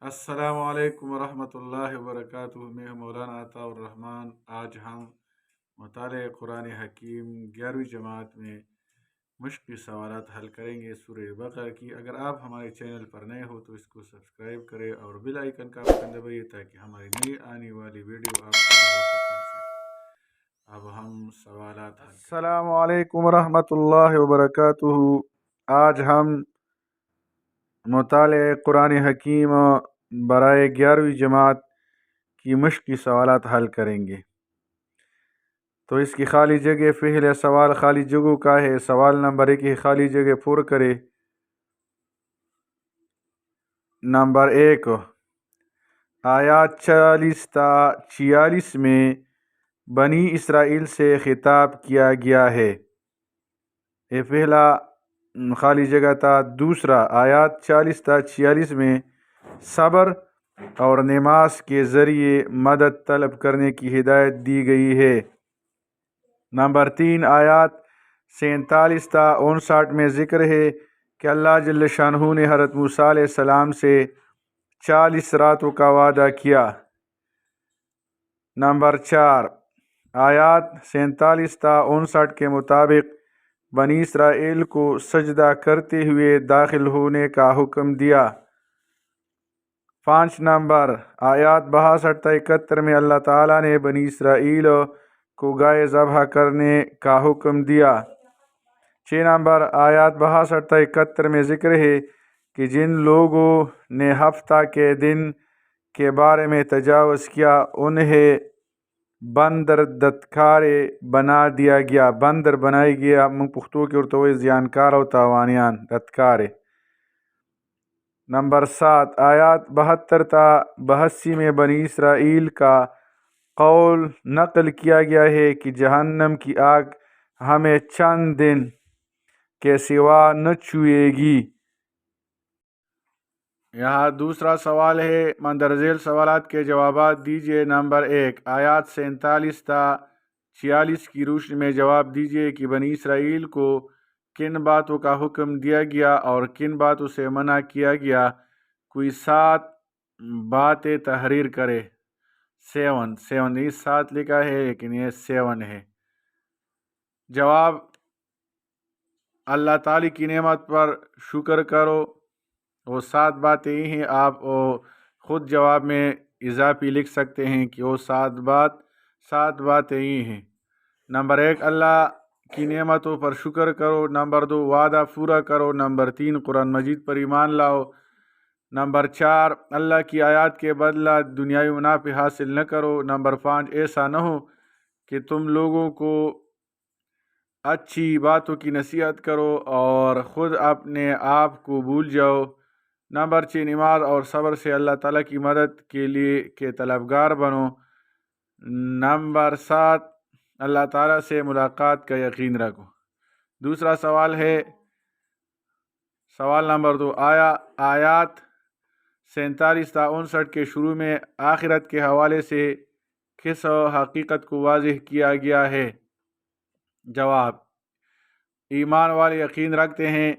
अस्सलामुअलैकुम वरहमतुल्लाहि वबरकातुहू। मैं हूँ मौलाना अताउर रहमान। आज हम मुताले कुरान हकीम 11वीं जमात में मुश्किल सवालात हल करेंगे सूरह बकरा की। अगर आप हमारे चैनल पर नए हो तो इसको सब्सक्राइब करें और बेल आइकन का बटन दबाइए ताकि हमारी नई आने वाली वीडियो आपको बवक्त मिल सके। अब हम सवालात हल करें। अस्सलामु अलैकुम वरहमतुल्लाहि वबरकातुहू। आज हम मुताले कुरान हकीम बराए 11वीं जमात की मुश्किल सवालात हल करेंगे। तो इसकी खाली जगह पहले सवाल खाली जगह का है। सवाल नंबर 1 की खाली जगह पूर्ण करे। नंबर 1, आयात 40 ता 46 में बनी इसराइल से खिताब किया गया है। ये पहला खाली जगह था। दूसरा, आयात 40 ता 46 में सब्र और नमाज के ज़रिए मदद तलब करने की हिदायत दी गई है। नंबर 3, आयात 47 ता 59 में ज़िक्र है कि अल्लाह जल्ल शानहू ने हज़रत मूसा अलैहिस्सलाम से 40 रातों का वादा किया। नंबर 4, आयात 47 ता 59 के मुताबिक बनी इसराइल को सजदा करते हुए दाखिल होने का हुक्म दिया। 5 नंबर, आयात 62 ता 71 में अल्लाह ताला ने बनी इसराइल को गाय ज़बह करने का हुक्म दिया। 6 नंबर, आयात 62 ता 71 में ज़िक्र है कि जिन लोगों ने हफ्ता के दिन के बारे में तजावज़ किया उन्हें बंदर दत्कारे बना दिया गया। बंदर बनाई गया पुख्तों के उर्तवे ज़ियानकार और तावानियान दत्कारे। नंबर 7, आयात 72 ता 82 में बनी इसराइल का कौल नकल किया गया है कि जहन्नम की आग हमें चंद दिन के सिवा न छुएगी। यहाँ दूसरा सवाल है। मंदरजेल सवालात के जवाबात दीजिए। नंबर 1, आयात 47 ता 46 की रोशनी में जवाब दीजिए कि बनी इसराइल को किन बातों का हुक्म दिया गया और किन बातों से मना किया गया। कोई 7 बातें तहरीर करे। 7 ये 7 लिखा है लेकिन ये 7 है। जवाब, अल्लाह ताला की नेमत पर शुक्र करो। वो 7 बातें ही हैं। आप ख़ुद जवाब में इजाफी लिख सकते हैं कि वो 7 बातें ही हैं। नंबर 1, अल्लाह की नेमतों पर शुक्र करो। नंबर 2, वादा पूरा करो। नंबर 3, कुरान मजीद पर ईमान लाओ। नंबर 4, अल्लाह की आयत के बदला दुनियावी मुनाफे हासिल न करो। नंबर 5, ऐसा न हो कि तुम लोगों को अच्छी बातों की नसीहत करो और ख़ुद अपने आप को भूल जाओ। नंबर 6, नमाज और सब्र से अल्लाह ताला की मदद के लिए के तलबगार बनो। नंबर 7, अल्लाह ताला से मुलाकात का यकीन रखो। दूसरा सवाल है, सवाल नंबर 2, आयात 47 ता 59 के शुरू में आखिरत के हवाले से किस हकीकत को वाज़ेह किया गया है। जवाब, ईमान वाले यकीन रखते हैं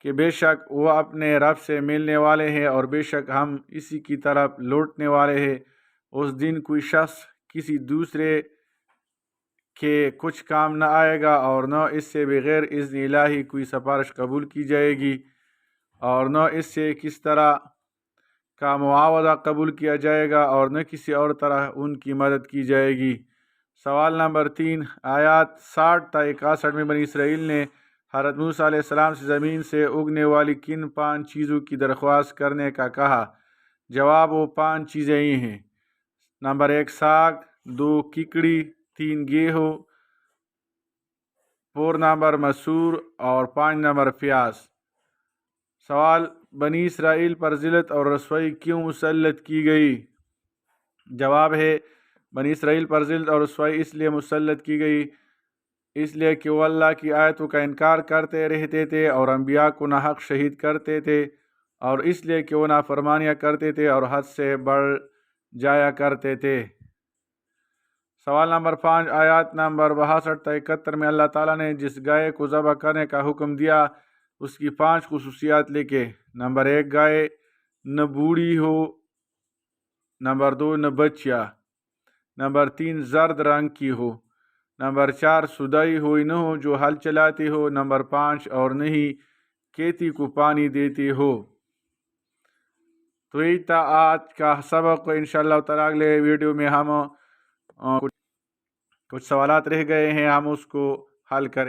कि बेशक वो अपने रब से मिलने वाले हैं और बेशक हम इसी की तरफ लौटने वाले हैं। उस दिन कोई शख्स किसी दूसरे के कुछ काम न आएगा और न इससे बग़ैर इज़्न इलाही कोई सिफारिश कबूल की जाएगी और न इससे किस तरह का मुआवजा कबूल किया जाएगा और न किसी और तरह उनकी मदद की जाएगी। सवाल नंबर 3, आयात 60 ता 61 में बनी इसराइल ने हज़रत मूसा अलैहिस्सलाम से ज़मीन से उगने वाली किन 5 चीज़ों की दरख्वास्त करने का कहा। जवाब, वो 5 चीज़ें ही हैं। नंबर 1, साग। 2, किकड़ी। 3, गेहूँ। 4 नंबर मसूर और 5 नंबर प्याज। सवाल, बनी इसराइल पर ज़िल्लत और रसवाई क्यों मुसल्लत की गई। जवाब है, बनी इसराइल पर ज़िल्लत और रसवाई इसलिए मुसल्लत की गई इसलिए कि वो अल्लाह की आयतों का इनकार करते रहते थे और अम्बिया को नाहक शहीद करते थे और इसलिए कि वो नाफरमानियाँ करते थे और हद से बढ़ जाया करते थे। सवाल नंबर 5, आयत नंबर 62 ता 71 में अल्लाह ताला ने जिस गाय को ज़बह करने का हुक्म दिया उसकी 5 खुसूसियात लिखे। नंबर 1, गाय نہ بوڑھی ہو، نمبر 2 نہ بچہ، نمبر 3 زرد رنگ کی ہو، نمبر 4 سدائی ہوئی نہ ہو جو ہل چلاتی ہو، نمبر 5 اور نہیں کھیتی کو پانی دیتی ہو۔ تو یہ تھا آج کا سبق۔ انشاءاللہ تعالیٰ اگلے ویڈیو میں ہم کچھ سوالات رہ گئے ہیں، ہم اس کو حل کریں۔